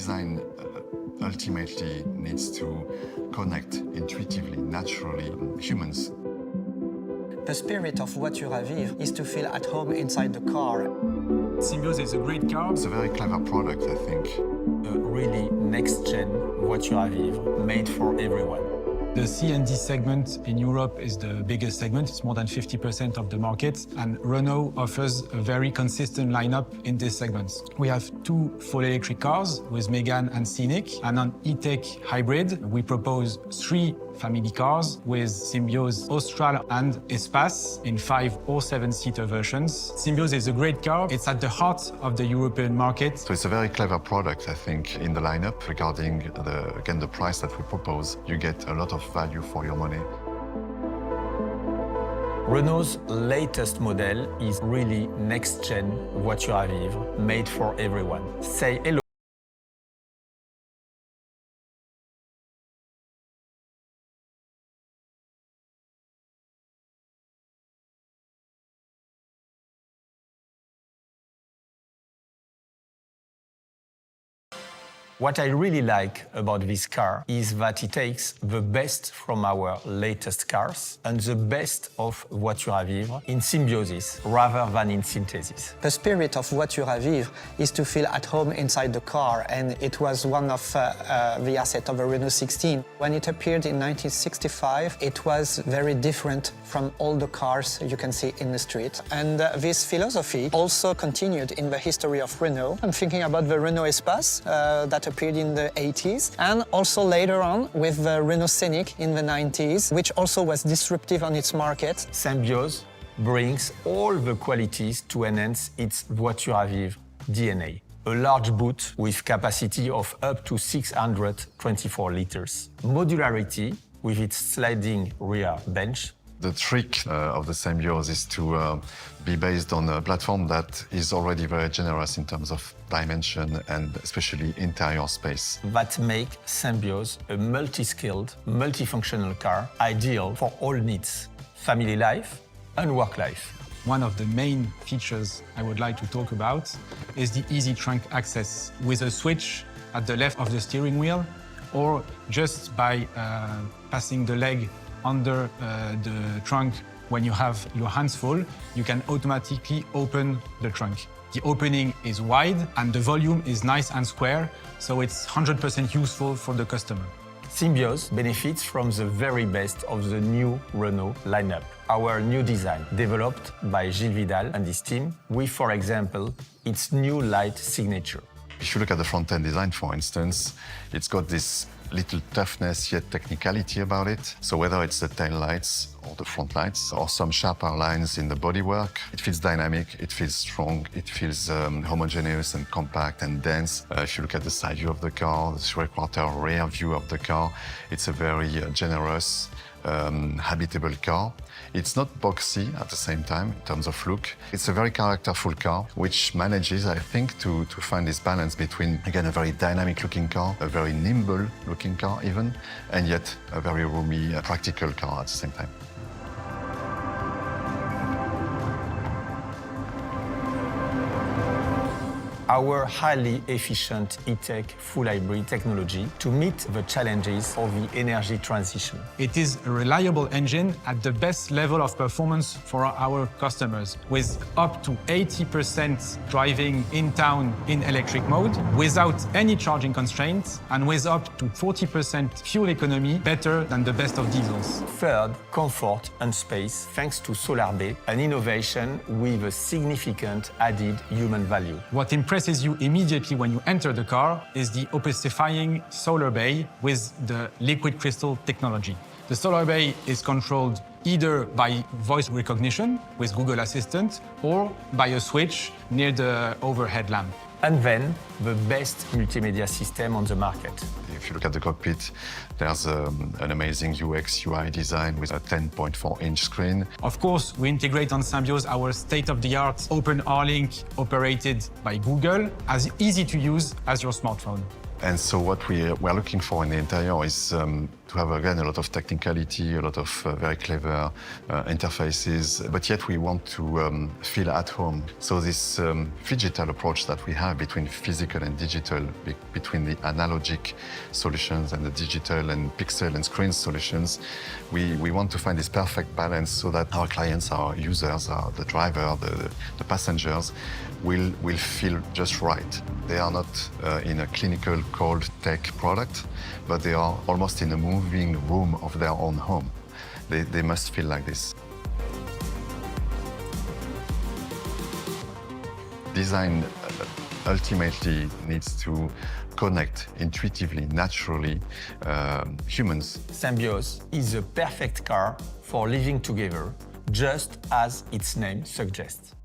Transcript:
design ultimately needs to connect intuitively, naturally, humans. The spirit of voiture à vivre is to feel at home inside the car. Symbioz is a great car. It's a very clever product, I think. A really next-gen voiture à vivre, made for everyone. The C and D segment in Europe is the biggest segment. It's more than 50% of the market. And Renault offers a very consistent lineup in this segment. We have two full electric cars with Megane and Scenic. And on E-Tech Hybrid, we propose three family cars with Symbioz Austral and Espace in 5 or 7-seater versions. Symbioz is a great car. It's at the heart of the European market. So it's a very clever product, I think, in the lineup. Regarding, the price that we propose, you get a lot of value for your money. Renault's latest model is really next-gen voiture à vivre, made for everyone. Say hello. What I really like about this car is that it takes the best from our latest cars and the best of voiture à vivre in symbiosis rather than in synthesis. The spirit of voiture à vivre is to feel at home inside the car, and it was one of the assets of a Renault 16. When it appeared in 1965, it was very different from all the cars you can see in the street. And this philosophy also continued in the history of Renault. I'm thinking about the Renault Espace that appeared in the 80s, and also later on with the Renault Scenic in the 90s, which also was disruptive on its market. Symbioz brings all the qualities to enhance its voiture à vivre DNA. A large boot with capacity of up to 624 liters. Modularity with its sliding rear bench. The trick of the Symbioz is to be based on a platform that is already very generous in terms of dimension and especially interior space. That make Symbioz a multi-skilled, multifunctional car, ideal for all needs, family life and work life. One of the main features I would like to talk about is the easy trunk access with a switch at the left of the steering wheel, or just by passing the leg under the trunk. When you have your hands full, you can automatically open the trunk. The opening is wide and the volume is nice and square, so it's 100% useful for the customer. Symbioz benefits from the very best of the new Renault lineup. Our new design, developed by Gilles Vidal and his team, with, for example, its new light signature. If you look at the front-end design, for instance, it's got this little toughness yet technicality about it. So whether it's the tail lights or the front lights or some sharper lines in the bodywork, it feels dynamic, it feels strong, it feels homogeneous and compact and dense. If you look at the side view of the car, the three-quarter rear view of the car, it's a very generous, habitable car. It's not boxy at the same time in terms of look. It's a very characterful car, which manages, I think, to find this balance between, again, a very dynamic-looking car, a very nimble-looking car even, and yet a very roomy, practical car at the same time. Our highly efficient E-Tech full hybrid technology to meet the challenges of the energy transition. It is a reliable engine at the best level of performance for our customers, with up to 80% driving in town in electric mode, without any charging constraints, and with up to 40% fuel economy, better than the best of diesels. Third, comfort and space, thanks to Solar Bay, an innovation with a significant added human value. What impresses you immediately when you enter the car is the opacifying Solar Bay with the liquid crystal technology. The Solar Bay is controlled either by voice recognition with Google Assistant or by a switch near the overhead lamp. And then, the best multimedia system on the market. If you look at the cockpit, there's an amazing UX UI design with a 10.4-inch screen. Of course, we integrate on Symbioz our state-of-the-art open R-Link operated by Google, as easy to use as your smartphone. And so what we're looking for in the interior is to have, again, a lot of technicality, a lot of very clever interfaces, but yet we want to feel at home. So this phygital approach that we have between physical and digital, between the analogic solutions and the digital and pixel and screen solutions, we want to find this perfect balance so that our clients, our users, the driver, the passengers will feel just right. They are not in a clinical cold tech product, but they are almost in a moving room of their own home. They must feel like this. Design ultimately needs to connect intuitively, naturally, humans. Symbioz is a perfect car for living together, just as its name suggests.